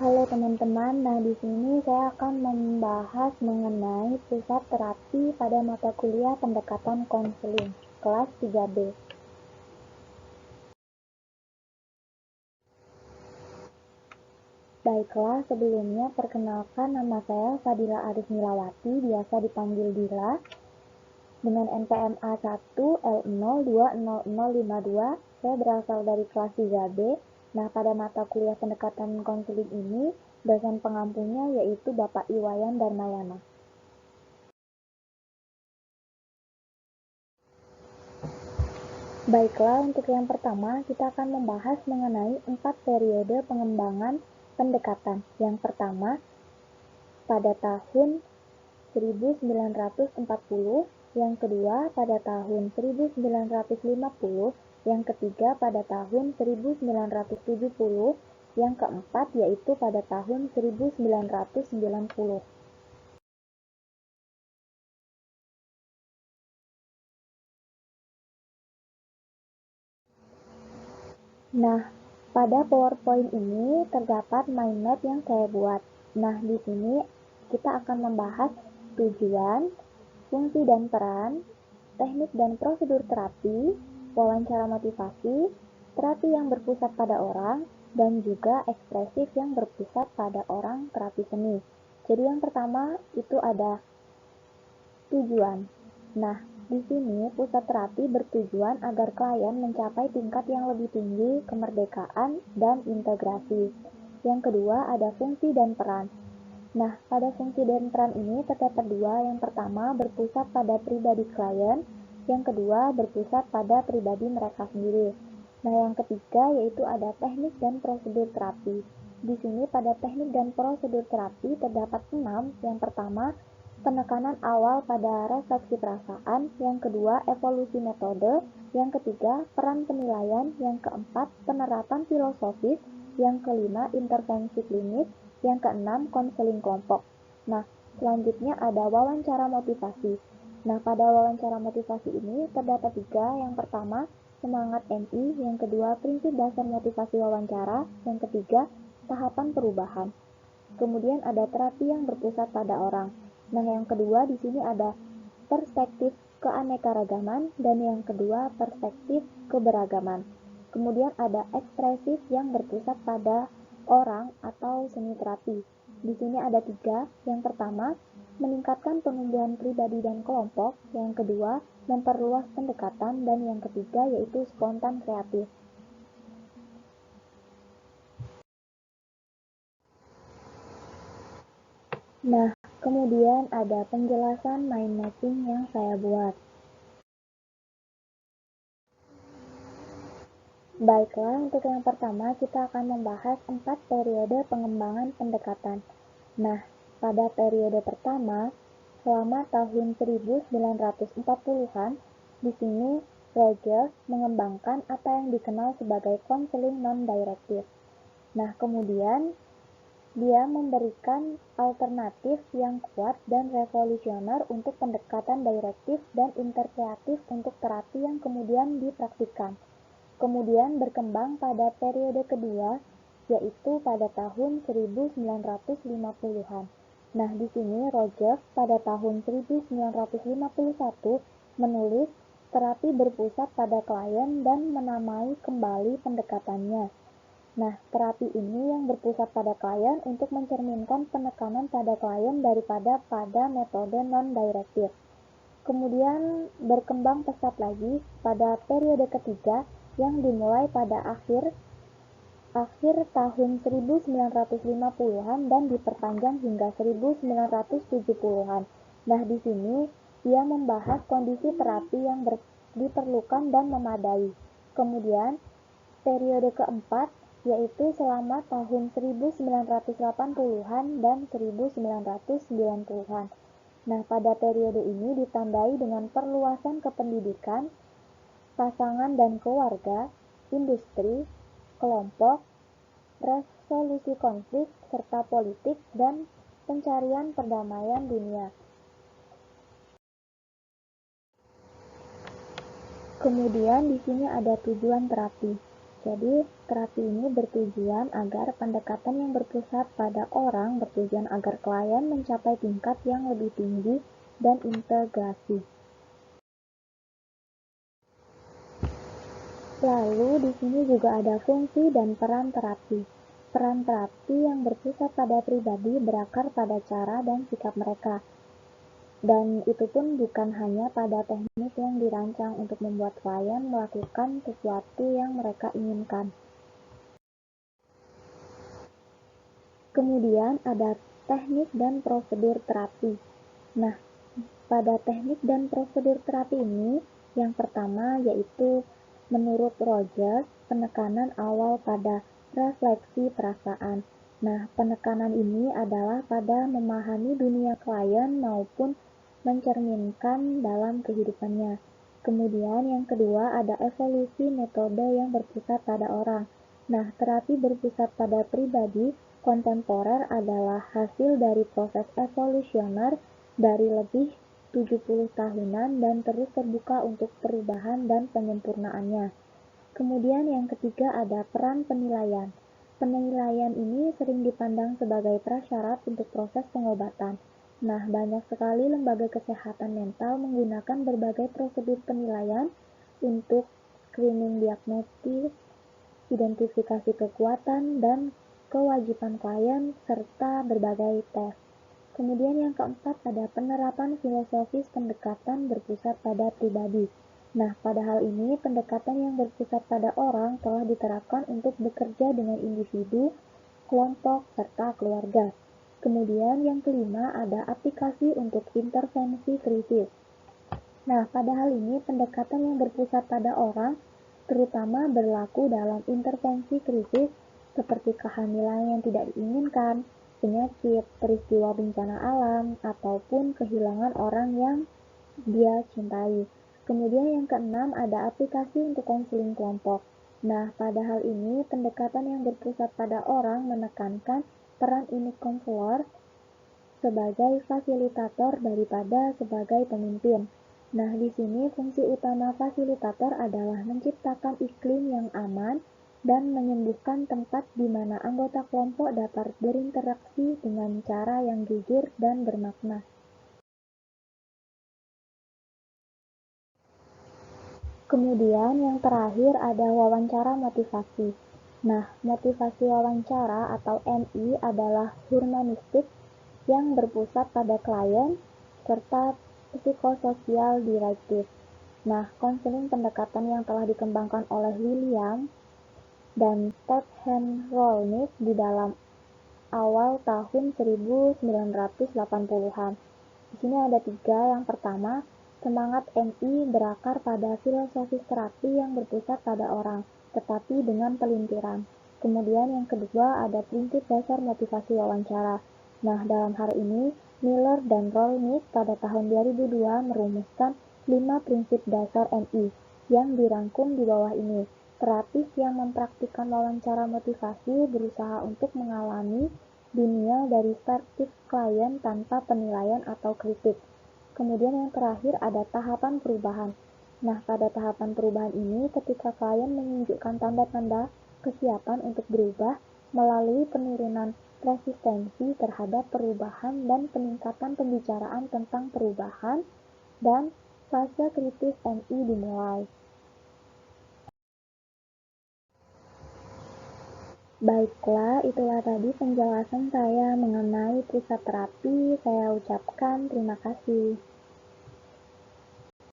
Halo teman-teman, nah di sini saya akan membahas mengenai pusat terapi pada mata kuliah pendekatan konseling, kelas 3B. Baiklah, sebelumnya perkenalkan nama saya Fadila Arif Nilawati, biasa dipanggil Dila, dengan NPM-A 1L020052, saya berasal dari kelas 3B. Nah, pada mata kuliah pendekatan konseling ini, dosen pengampunya yaitu Bapak Iwayan Darmayana. Baiklah, untuk yang pertama, kita akan membahas mengenai 4 periode pengembangan pendekatan. Yang pertama, pada tahun 1940, yang kedua pada tahun 1950, yang ketiga pada tahun 1970, yang keempat yaitu pada tahun 1990. Nah, pada PowerPoint ini terdapat mind map yang saya buat. Nah, di sini kita akan membahas tujuan, fungsi dan peran, teknik dan prosedur terapi, wawancara motivasi, terapi yang berpusat pada orang, dan juga ekspresif yang berpusat pada orang terapi seni. Jadi yang pertama itu ada tujuan. Nah, di sini pusat terapi bertujuan agar klien mencapai tingkat yang lebih tinggi kemerdekaan dan integrasi. Yang kedua ada fungsi dan peran. Nah, pada fungsi dan peran ini terdapat dua. Yang pertama berpusat pada pribadi klien, yang kedua berpusat pada pribadi mereka sendiri. Nah, yang ketiga yaitu ada teknik dan prosedur terapi. Di sini pada teknik dan prosedur terapi terdapat 6. Yang pertama, penekanan awal pada refleksi perasaan, yang kedua evolusi metode, yang ketiga peran penilaian, yang keempat penerapan filosofis, yang kelima intervensi klinis, yang keenam konseling kelompok. Nah, selanjutnya ada wawancara motivasi. Nah, pada wawancara motivasi ini terdapat 3. Yang pertama, semangat MI, yang kedua prinsip dasar motivasi wawancara, yang ketiga tahapan perubahan. Kemudian ada terapi yang berpusat pada orang. Nah, yang kedua di sini ada perspektif keanekaragaman dan yang kedua perspektif keberagaman. Kemudian ada ekspresif yang berpusat pada orang atau seni terapi. Di sini ada 3. Yang pertama, meningkatkan penumbuhan pribadi dan kelompok. Yang kedua, memperluas pendekatan dan yang ketiga yaitu spontan kreatif. Nah, kemudian ada penjelasan mind mapping yang saya buat. Baiklah, untuk yang pertama kita akan membahas 4 periode pengembangan pendekatan. Nah, pada periode pertama, selama tahun 1940-an, di sini Rogers mengembangkan apa yang dikenal sebagai konseling non-direktif. Nah, kemudian dia memberikan alternatif yang kuat dan revolusioner untuk pendekatan direktif dan interkreatif untuk terapi yang kemudian dipraktikkan. Kemudian berkembang pada periode kedua, yaitu pada tahun 1950-an. Nah, di sini Rogers pada tahun 1951 menulis terapi berpusat pada klien dan menamai kembali pendekatannya. Nah, terapi ini yang berpusat pada klien untuk mencerminkan penekanan pada klien daripada pada metode non-direktif. Kemudian berkembang pesat lagi pada periode ketiga yang dimulai pada akhir tahun 1950-an dan diperpanjang hingga 1970-an. Nah, di sini dia membahas kondisi terapi yang diperlukan dan memadai. Kemudian periode keempat yaitu selama tahun 1980-an dan 1990-an. Nah, pada periode ini ditandai dengan perluasan kependidikan, pasangan dan keluarga, industri, kelompok, resolusi konflik, serta politik dan pencarian perdamaian dunia. Kemudian di sini ada tujuan terapi. Jadi, terapi ini bertujuan agar pendekatan yang berpusat pada orang bertujuan agar klien mencapai tingkat yang lebih tinggi dan integrasi. Lalu di sini juga ada fungsi dan peran terapi. Peran terapi yang berpusat pada pribadi berakar pada cara dan sikap mereka. Dan itu pun bukan hanya pada teknik yang dirancang untuk membuat klien melakukan sesuatu yang mereka inginkan. Kemudian ada teknik dan prosedur terapi. Nah, pada teknik dan prosedur terapi ini, yang pertama yaitu menurut Rogers, penekanan awal pada refleksi perasaan. Nah, penekanan ini adalah pada memahami dunia klien maupun mencerminkan dalam kehidupannya. Kemudian yang kedua ada evolusi metode yang berpusat pada orang. Nah, terapi berpusat pada pribadi kontemporer adalah hasil dari proses evolusioner dari lebih 70 tahunan dan terus terbuka untuk perubahan dan penyempurnaannya. Kemudian yang ketiga ada peran penilaian. Penilaian ini sering dipandang sebagai prasyarat untuk proses pengobatan. Nah, banyak sekali lembaga kesehatan mental menggunakan berbagai prosedur penilaian untuk screening diagnostis, identifikasi kekuatan, dan kewajiban klien, serta berbagai tes. Kemudian yang keempat ada penerapan filosofis pendekatan berpusat pada pribadi. Nah, pada hal ini pendekatan yang berpusat pada orang telah diterapkan untuk bekerja dengan individu, kelompok, serta keluarga. Kemudian yang kelima ada aplikasi untuk intervensi krisis. Nah, pada hal ini pendekatan yang berpusat pada orang terutama berlaku dalam intervensi krisis seperti kehamilan yang tidak diinginkan, penyakit, peristiwa bencana alam, ataupun kehilangan orang yang dia cintai. Kemudian yang keenam ada aplikasi untuk konseling kelompok. Nah, pada hal ini pendekatan yang berpusat pada orang menekankan peran unit konselor sebagai fasilitator daripada sebagai pemimpin. Nah, di sini fungsi utama fasilitator adalah menciptakan iklim yang aman dan menyembuhkan tempat di mana anggota kelompok dapat berinteraksi dengan cara yang jujur dan bermakna. Kemudian yang terakhir ada wawancara motivasi. Nah, motivasi wawancara atau MI adalah humanistik yang berpusat pada klien serta psikososial direktif. Nah, konseling pendekatan yang telah dikembangkan oleh William dan Stephen Rollins di dalam awal tahun 1980-an. Di sini ada tiga. Yang pertama, semangat MI berakar pada filosofis terapi yang berpusat pada orang, tetapi dengan pelintiran. Kemudian yang kedua ada prinsip dasar motivasi wawancara. Nah, dalam hal ini, Miller dan Rollins pada tahun 2002 merumuskan 5 prinsip dasar MI yang dirangkum di bawah ini. Terapis yang mempraktikkan wawancara motivasi berusaha untuk mengalami dunia dari perspektif klien tanpa penilaian atau kritik. Kemudian yang terakhir ada tahapan perubahan. Nah, pada tahapan perubahan ini ketika klien menunjukkan tanda-tanda kesiapan untuk berubah melalui penurunan resistensi terhadap perubahan dan peningkatan pembicaraan tentang perubahan dan fase kritis MI dimulai. Baiklah, itulah tadi penjelasan saya mengenai pusat terapi. Saya ucapkan terima kasih.